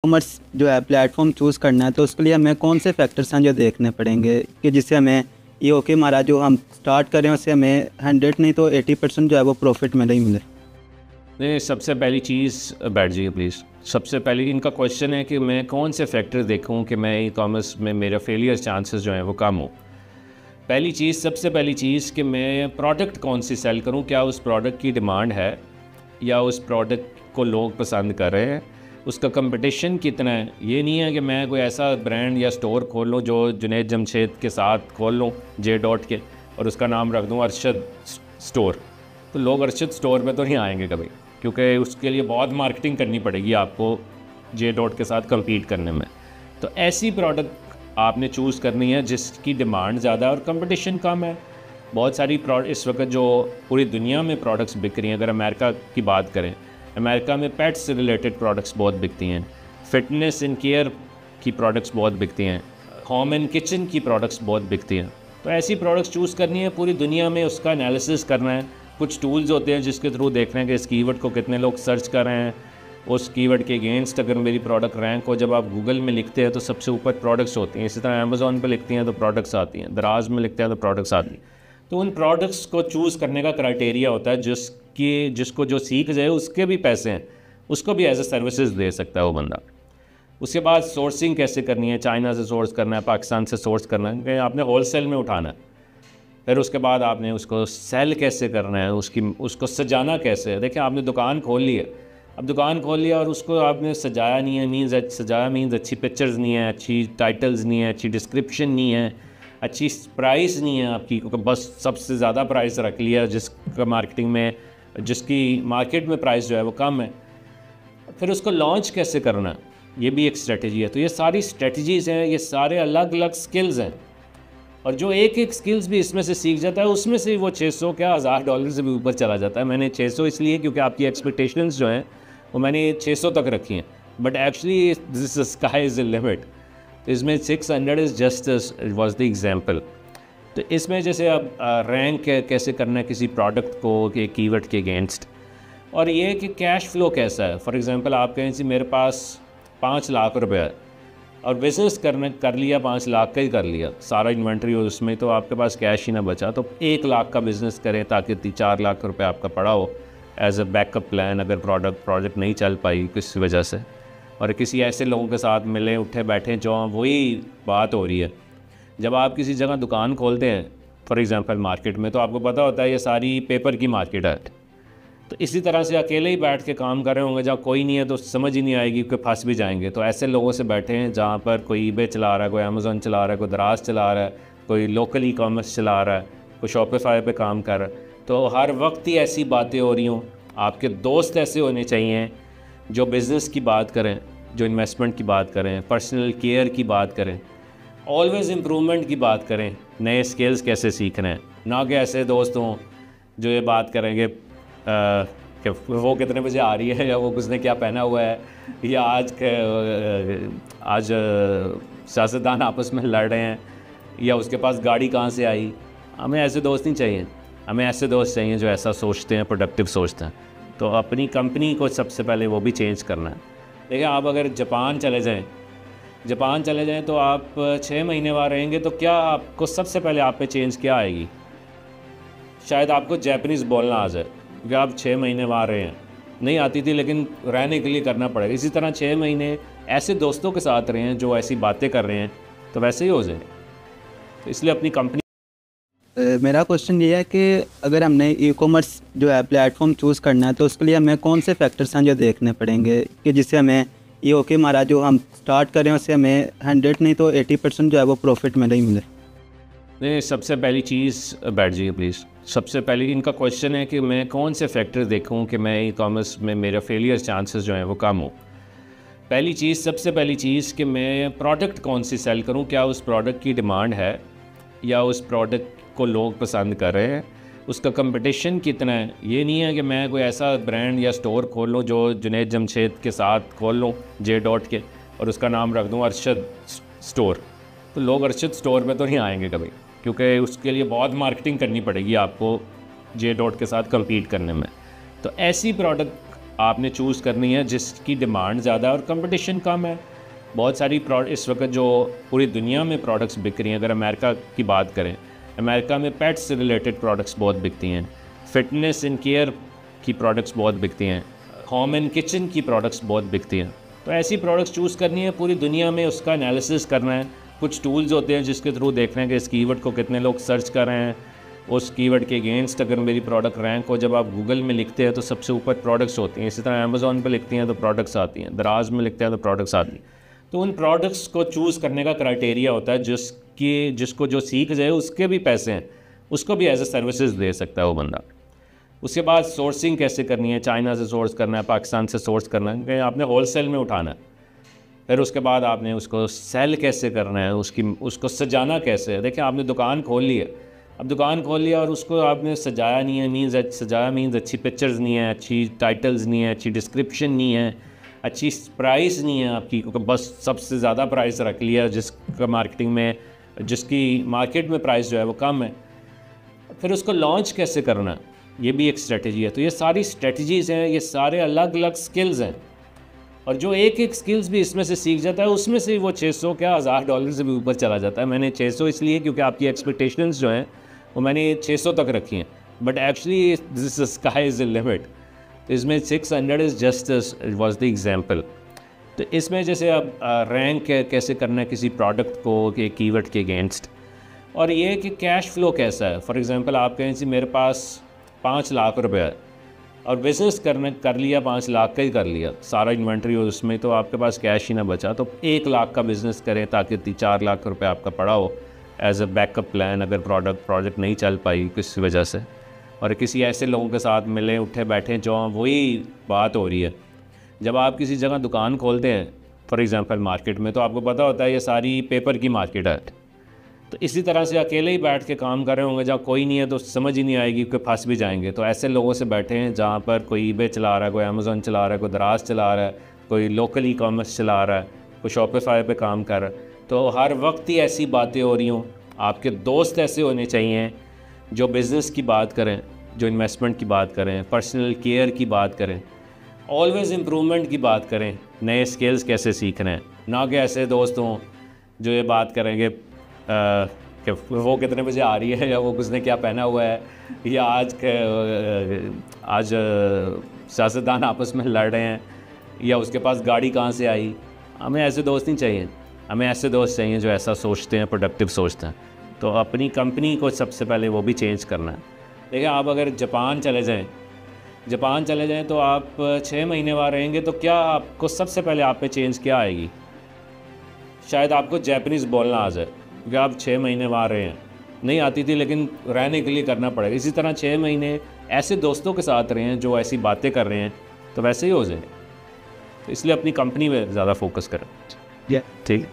Commerce जो है platform choose करना है तो उसके लिए हमें कौन से फैक्टर्स हैं जो देखने पड़ेंगे कि जिससे हमें ये हो कि हमारा जो हम स्टार्ट करें उससे हमें 100 नहीं तो 80% जो है वो प्रॉफिट मिले ही मिले। नहीं, सबसे पहली चीज़ बैठ जाइए प्लीज़। सबसे पहले इनका क्वेश्चन है कि मैं कौन से फैक्टर देखूं कि मैं ई कॉमर्स में मेरा फेलियर चांसेस जो हैं वो कम हो। पहली चीज़, सबसे पहली चीज़ कि मैं प्रोडक्ट कौन सी सेल करूं, क्या उस प्रोडक्ट की डिमांड है या उस प्रोडक्ट को लोग पसंद कर रहे हैं, उसका कंपटीशन कितना है। ये नहीं है कि मैं कोई ऐसा ब्रांड या स्टोर खोल लूँ जो जुनैद जमशेद के साथ खोल लूँ जे डॉट के और उसका नाम रख दूँ अरशद स्टोर। तो लोग अरशद स्टोर पे तो नहीं आएंगे कभी, क्योंकि उसके लिए बहुत मार्केटिंग करनी पड़ेगी आपको जे डॉट के साथ compete करने में। तो ऐसी प्रोडक्ट आपने चूज़ करनी है जिसकी डिमांड ज़्यादा है और कंपटीशन कम है। बहुत सारी इस वक्त जो पूरी दुनिया में प्रोडक्ट्स बिक रही हैं, अगर अमेरिका की बात करें, अमेरिका में पेट्स से रिलेटेड प्रोडक्ट्स बहुत बिकती हैं, फिटनेस एंड केयर की प्रोडक्ट्स बहुत बिकती हैं, होम एंड किचन की प्रोडक्ट्स बहुत बिकती हैं। तो ऐसी प्रोडक्ट्स चूज़ करनी है, पूरी दुनिया में उसका एनालिसिस करना है। कुछ टूल्स होते हैं जिसके थ्रू देखना है कि इस कीवर्ड को कितने लोग सर्च कर रहे हैं, उस कीवर्ड के अगेंस्ट अगर मेरी प्रोडक्ट रैंक हो। जब आप गूगल में लिखते हैं तो सबसे ऊपर प्रोडक्ट्स होती हैं, इसी तरह अमेज़ॉन पे लिखती हैं तो प्रोडक्ट्स आती हैं, दराज में लिखते हैं तो प्रोडक्ट्स आती हैं। तो उन प्रोडक्ट्स को चूज़ करने का क्राइटेरिया होता है जिसको जो सीख जाए उसके भी पैसे हैं, उसको भी एज ए सर्विसेज दे सकता है वो बंदा। उसके बाद सोर्सिंग कैसे करनी है, चाइना से सोर्स करना है, पाकिस्तान से सोर्स करना है, आपने होलसेल में उठाना है। फिर उसके बाद आपने उसको सेल कैसे करना है, उसको सजाना कैसे है। देखिए, आपने दुकान खोल ली है, अब दुकान खोल लिया और उसको आपने सजाया नहीं है, सजाया मीन्स अच्छी पिक्चर्स नहीं है, अच्छी टाइटल्स नहीं है, अच्छी डिस्क्रिप्शन नहीं है, अच्छी प्राइस नहीं है आपकी, क्योंकि बस सबसे ज़्यादा प्राइस रख लिया जिसका मार्केटिंग में, जिसकी मार्केट में प्राइस जो है वो कम है। फिर उसको लॉन्च कैसे करना, ये भी एक स्ट्रेटजी है। तो ये सारी स्ट्रेटजीज़ हैं, ये सारे अलग अलग स्किल्स हैं, और जो एक एक स्किल्स भी इसमें से सीख जाता है उसमें से वो 600 क्या $1000 से भी ऊपर चला जाता है। मैंने 600 इसलिए क्योंकि आपकी एक्सपेक्टेशंस जो हैं वो मैंने 600 तक रखी हैं, but actually this sky is the limit. तो इसमें 600 is just was the example. तो इसमें जैसे अब रैंक कैसे करना है किसी प्रोडक्ट को कि कीवर्ड के अगेंस्ट, और ये कि कैश फ्लो कैसा है। फॉर एग्जांपल आप कहें कि मेरे पास 5 लाख रुपये है और बिज़नेस कर लिया, 5 लाख का ही कर लिया, सारा इन्वेंट्री हो उसमें, तो आपके पास कैश ही ना बचा, तो 1 लाख का बिज़नेस करें ताकि 4 लाख रुपए आपका पड़ा हो एज अ बैकअप प्लान अगर प्रोजेक्ट नहीं चल पाई किसी वजह से। और किसी ऐसे लोगों के साथ मिलें, उठे बैठें, जो वही बात हो रही है। जब आप किसी जगह दुकान खोलते हैं फॉर एग्ज़ाम्पल मार्केट में, तो आपको पता होता है ये सारी पेपर की मार्केट है। तो इसी तरह से अकेले ही बैठ के काम कर रहे होंगे, जहाँ कोई नहीं है तो समझ ही नहीं आएगी कि फंस भी जाएंगे। तो ऐसे लोगों से बैठे हैं जहाँ पर कोई ईबे चला रहा है, कोई अमेज़ॉन चला रहा है, कोई दराज चला रहा है, कोई लोकल ई कॉमर्स चला रहा है, कोई शॉपिफाई पे काम कर रहा है। तो हर वक्त ही ऐसी बातें हो रही हों। आपके दोस्त ऐसे होने चाहिए जो बिज़नेस की बात करें, जो इन्वेस्टमेंट की बात करें, पर्सनल केयर की बात करें, ऑलवेज़ इम्प्रूवमेंट की बात करें, नए स्किल्स कैसे सीखना है। ना कि ऐसे दोस्त हों जो ये बात करेंगे कि वो कितने बजे आ रही है, या वो उसने क्या पहना हुआ है, या आज सियासतदान आपस में लड़ रहे हैं, या उसके पास गाड़ी कहाँ से आई। हमें ऐसे दोस्त नहीं चाहिए, हमें ऐसे दोस्त चाहिए जो ऐसा सोचते हैं, प्रोडक्टिव सोचते हैं। तो अपनी कंपनी को सबसे पहले वो भी चेंज करना है। देखिए, आप अगर जापान चले जाएँ तो आप 6 महीने वहाँ रहेंगे, तो क्या आपको सबसे पहले आप में चेंज क्या आएगी? शायद आपको जैपनीज़ बोलना आ जाए, क्योंकि आप 6 महीने वहाँ रहे हैं। नहीं आती थी, लेकिन रहने के लिए करना पड़ेगा। इसी तरह 6 महीने ऐसे दोस्तों के साथ रहे हैं जो ऐसी बातें कर रहे हैं, तो वैसे ही हो जाए। तो इसलिए अपनी कंपनी मेरा क्वेश्चन ये है कि अगर हमने ई कॉमर्स जो है प्लेटफॉर्म चूज़ करना है तो उसके लिए हमें कौन से फैक्टर्स हैं जो देखने पड़ेंगे कि जिससे हमें ये हो कि हमारा जो हम स्टार्ट करें उससे हमें 100 नहीं तो 80% जो है वो प्रॉफिट मिले ही मिले। नहीं, सबसे पहली चीज़ बैठ जाइए प्लीज़। सबसे पहले इनका क्वेश्चन है कि मैं कौन से फैक्टर देखूं कि मैं ई कॉमर्स में मेरा फेलियर चांसेस जो हैं वो कम हो। पहली चीज़, सबसे पहली चीज़ कि मैं प्रोडक्ट कौन सी सेल करूं, क्या उस प्रोडक्ट की डिमांड है या उस प्रोडक्ट को लोग पसंद कर रहे हैं, उसका कंपटीशन कितना है। ये नहीं है कि मैं कोई ऐसा ब्रांड या स्टोर खोल लूँ जो जुनैद जमशेद के साथ खोल लूँ जे डॉट के और उसका नाम रख दूँ अरशद स्टोर। तो लोग अरशद स्टोर पे तो नहीं आएंगे कभी, क्योंकि उसके लिए बहुत मार्केटिंग करनी पड़ेगी आपको जे डॉट के साथ compete करने में। तो ऐसी प्रोडक्ट आपने चूज़ करनी है जिसकी डिमांड ज़्यादा है और कंपटीशन कम है। बहुत सारी इस वक्त जो पूरी दुनिया में प्रोडक्ट्स बिक रही हैं, अगर अमेरिका की बात करें, अमेरिका में पेट्स से रिलेटेड प्रोडक्ट्स बहुत बिकती हैं, फिटनेस एंड केयर की प्रोडक्ट्स बहुत बिकती हैं, होम एंड किचन की प्रोडक्ट्स बहुत बिकती हैं। तो ऐसी प्रोडक्ट्स चूज़ करनी है, पूरी दुनिया में उसका एनालिसिस करना है। कुछ टूल्स होते हैं जिसके थ्रू देखना है कि इस कीवर्ड को कितने लोग सर्च कर रहे हैं, उस कीवर्ड के अगेंस्ट अगर मेरी प्रोडक्ट रैंक हो। जब आप गूगल में लिखते हैं तो सबसे ऊपर प्रोडक्ट्स होती हैं, इसी तरह अमेज़ॉन पे लिखती हैं तो प्रोडक्ट्स आती हैं, दराज में लिखते हैं तो प्रोडक्ट्स आती हैं। तो उन प्रोडक्ट्स को चूज़ करने का क्राइटेरिया होता है जिसको जो सीख जाए उसके भी पैसे हैं, उसको भी एज ए सर्विसेज दे सकता है वो बंदा। उसके बाद सोर्सिंग कैसे करनी है, चाइना से सोर्स करना है, पाकिस्तान से सोर्स करना है, आपने होलसेल में उठाना है। फिर उसके बाद आपने उसको सेल कैसे करना है, उसको सजाना कैसे है। देखिए आपने दुकान खोल ली है, अब दुकान खोल लिया और उसको आपने सजाया नहीं है, सजाया मीन्स अच्छी पिक्चर्स नहीं है, अच्छी टाइटल्स नहीं है, अच्छी डिस्क्रिप्शन नहीं है, अच्छी प्राइस नहीं है आपकी, क्योंकि बस सबसे ज़्यादा प्राइस रख लिया जिसका मार्केटिंग में, जिसकी मार्केट में प्राइस जो है वो कम है। फिर उसको लॉन्च कैसे करना है, ये भी एक स्ट्रेटजी है। तो ये सारी स्ट्रेटजीज़ हैं, ये सारे अलग अलग स्किल्स हैं, और जो एक एक स्किल्स भी इसमें से सीख जाता है उसमें से वो 600 क्या $1000 से भी ऊपर चला जाता है। मैंने 600 इसलिए क्योंकि आपकी एक्सपेक्टेशंस जो हैं वो मैंने 600 तक रखी हैं, but actually this sky is the limit. तो इसमें 600 is just was the example. तो इसमें जैसे अब रैंक कैसे करना है किसी प्रोडक्ट को के कीवर्ड के अगेंस्ट, और ये कि कैश फ्लो कैसा है। फॉर एग्जांपल आप कहें जी मेरे पास 5 लाख रुपए है और बिज़नेस कर लिया 5 लाख का ही कर लिया, सारा इन्वेंट्री हो उसमें, तो आपके पास कैश ही ना बचा, तो 1 लाख का बिज़नेस करें ताकि 4 लाख रुपए आपका पड़ा हो एज अ बैकअप प्लान अगर प्रोजेक्ट नहीं चल पाई किसी वजह से। और किसी ऐसे लोगों के साथ मिले उठे बैठे जो वही बात हो रही है। जब आप किसी जगह दुकान खोलते हैं फॉर एग्ज़ाम्पल मार्केट में, तो आपको पता होता है ये सारी पेपर की मार्केट है। तो इसी तरह से अकेले ही बैठ के काम कर रहे होंगे, जहाँ कोई नहीं है तो समझ ही नहीं आएगी कि फंस भी जाएंगे। तो ऐसे लोगों से बैठे हैं जहाँ पर कोई ईबे चला रहा है, कोई अमेज़ॉन चला रहा है, कोई दराज चला रहा है, कोई लोकल ई कॉमर्स चला रहा है, कोई शॉपिफाई पे काम कर रहा है। तो हर वक्त ही ऐसी बातें हो रही हों। आपके दोस्त ऐसे होने चाहिए जो बिज़नेस की बात करें, जो इन्वेस्टमेंट की बात करें, पर्सनल केयर की बात करें, ऑलवेज़ इम्प्रूवमेंट की बात करें, नए स्किल्स कैसे सीखना है। ना कि ऐसे दोस्त हों जो ये बात करेंगे कि वो कितने बजे आ रही है, या वो उसने क्या पहना हुआ है, या आज सियासतदान आपस में लड़ रहे हैं, या उसके पास गाड़ी कहाँ से आई। हमें ऐसे दोस्त नहीं चाहिए, हमें ऐसे दोस्त चाहिए जो ऐसा सोचते हैं, प्रोडक्टिव सोचते हैं। तो अपनी कंपनी को सबसे पहले वो भी चेंज करना है। देखिए आप अगर जापान चले जाएं तो आप 6 महीने वहाँ रहेंगे, तो क्या आपको सबसे पहले आप में चेंज क्या आएगी? शायद आपको जैपनीज़ बोलना आ जाए, क्योंकि आप 6 महीने वहाँ रहे हैं। नहीं आती थी लेकिन रहने के लिए करना पड़ेगा। इसी तरह 6 महीने ऐसे दोस्तों के साथ रहे हैं जो ऐसी बातें कर रहे हैं, तो वैसे ही हो जाएंगे। तो इसलिए अपनी कंपनी में ज़्यादा फोकस करें। ठीक।